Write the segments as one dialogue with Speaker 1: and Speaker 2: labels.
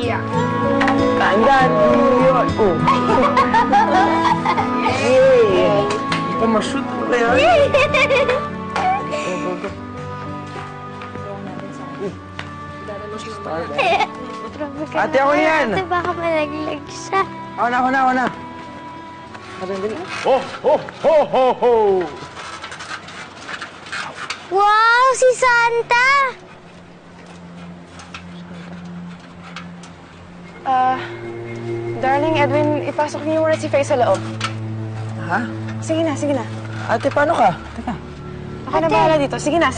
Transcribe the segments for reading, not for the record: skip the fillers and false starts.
Speaker 1: Yeah.
Speaker 2: Tandaan yun. Oh. Yay! Pumashoot ko kaya. Ate, ako yan!
Speaker 3: Ate, baka malaglag siya.
Speaker 2: Ako na.
Speaker 4: Ho, ho, ho, ho, ho!
Speaker 3: Wow, si Santa!
Speaker 1: Darling Edwin, ipasok niyo muna si Faye sa loob.
Speaker 2: Ha?
Speaker 1: Sige na, sige na.
Speaker 2: Ate, paano ka? Teka.
Speaker 1: Ako na bahala dito. Sige na.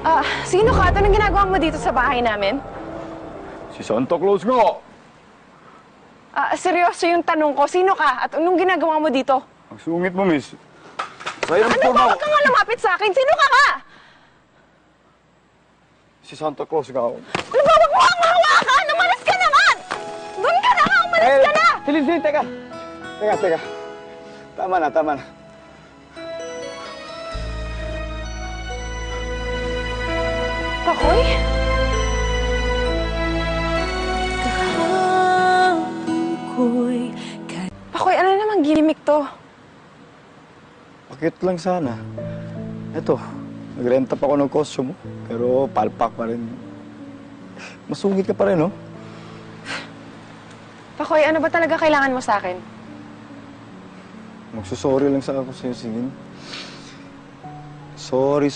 Speaker 2: Ah,
Speaker 1: Sino ka? Anong ginagawa mo dito sa bahay namin?
Speaker 4: Si Santa Claus nga!
Speaker 1: Seryoso yung tanong ko. Sino ka? At anong ginagawa mo dito?
Speaker 4: Ang sungit mo, miss. Sayang
Speaker 1: Ano
Speaker 4: po
Speaker 1: ba? Huwag ka nga lumapit sa akin. Sino ka ka?
Speaker 4: Si Santa Claus nga ako.
Speaker 1: Ano ba? Huwag mo kang hawakan! Umalis ka naman! Doon ka na nga! Umalis ka na!
Speaker 2: Silin, teka.
Speaker 4: Teka. Tama na.
Speaker 1: Pakoy? Pakoy, ano namang gimmick to?
Speaker 4: Bakit lang sana. Eto, nagrenta pa ako ng costume mo. Pero palpak pa rin. Masungit ka pa rin, no?
Speaker 1: Pakoy, ano ba talaga kailangan mo sa akin?
Speaker 4: Magsusorry lang sa ako sa'yo, Silin. Sorry.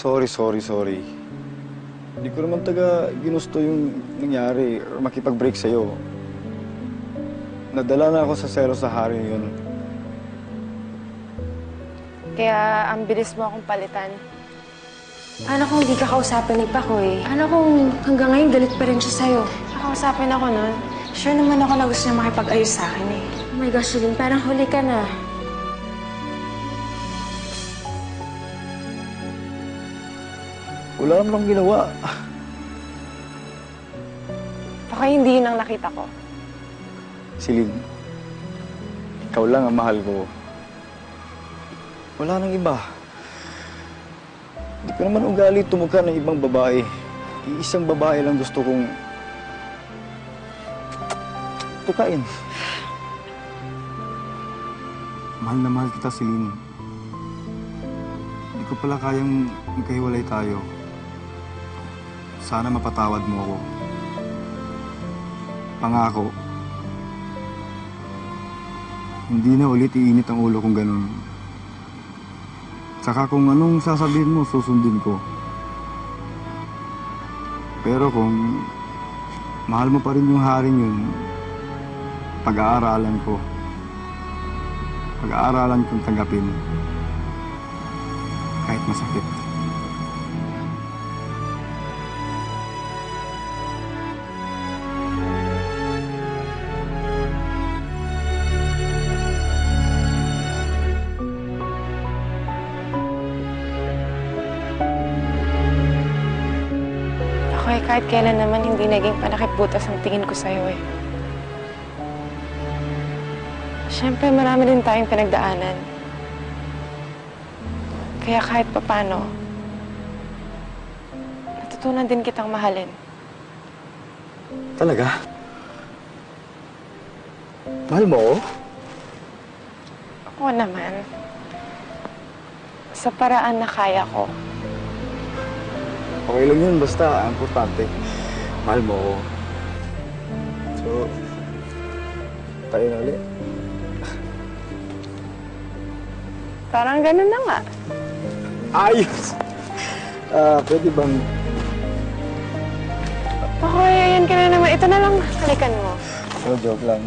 Speaker 4: Hindi ko naman ginusto yung nangyari or makipag-break sa'yo. Nadala na ako sa selos sa hari yun.
Speaker 1: Kaya ang bilis mo akong palitan.
Speaker 5: Paano kung hindi ka kausapin ni Pakoy? Paano kung hanggang ngayon galit pa rin siya sa'yo?
Speaker 1: Nakausapin ako nun.
Speaker 5: Sure naman ako na gusto niya makipag-ayos sa akin eh. Oh my gosh, Celine, parang huli ka na.
Speaker 4: Wala naman akong ginawa.
Speaker 1: Pakoy, hindi yun ang nakita ko.
Speaker 4: Silin, ikaw lang ang mahal ko. Wala nang iba. Hindi ko naman ugali tumukha ng ibang babae. Iisang babae lang gusto kong tukain. Mahal na mahal kita, Silin. Hindi ko pala kayang magkahiwalay tayo. Sana mapatawad mo ako. Pangako, hindi na ulit iinit ang ulo kong ganun. Saka kung anong sasabihin mo, susundin ko. Pero kung mahal mo pa rin yung haring yun, pag-aaralan ko. Pag-aaralan kong tanggapin. Kahit masakit.
Speaker 1: Kahit kailan naman hindi naging panakip-butas ang tingin ko sa'yo eh. Siyempre, marami din tayong pinagdaanan. Kaya kahit papano, natutunan din kitang mahalin.
Speaker 4: Talaga? Mahal mo ako?
Speaker 1: Ako naman, sa paraan na kaya ko.
Speaker 4: Okay lang yun, basta ang importante, mahal mo ako. So, tayo na ulit.
Speaker 1: Parang ganun na nga.
Speaker 4: Ayos! Pwede bang...
Speaker 1: Okay, ayan ka na naman. Ito na lang, halikan mo.
Speaker 4: So, joke lang.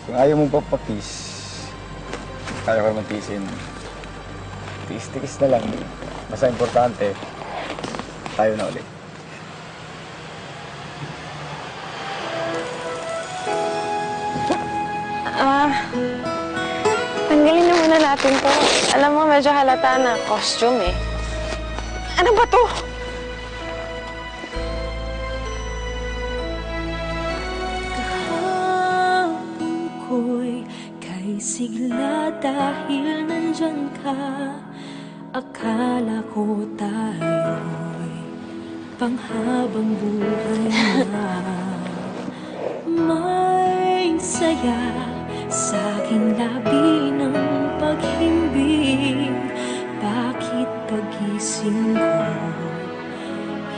Speaker 4: Kung ayaw mong papakis, kaya ko naman tiisin. Tiis-tiis na lang. Basta importante, tayo na ulit.
Speaker 1: Tanggalin na muna natin to. Alam mo, medyo halata na costume eh. Ano ba to?
Speaker 6: Kahapon ko'y kay sigla dahil nandyan ka. Akala ko tayo'y panghabang buhay na. May saya sa aking labi ng paghimbing. Bakit pagising ko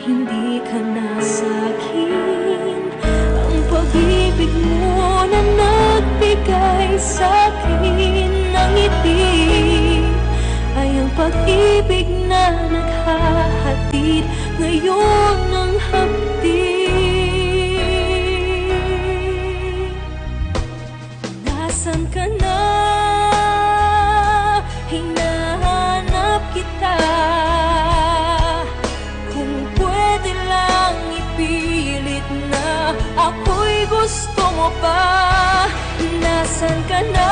Speaker 6: hindi ka na sa'kin? Ang pag-ibig mo na nagbigay sa'kin ng ngiti ay ang pag-ibig na naghahatid ngayon ng hapdi. Nasaan ka na? Hinahanap kita. Kung pwede lang ipilit na ako'y gusto mo pa. Nasaan ka na?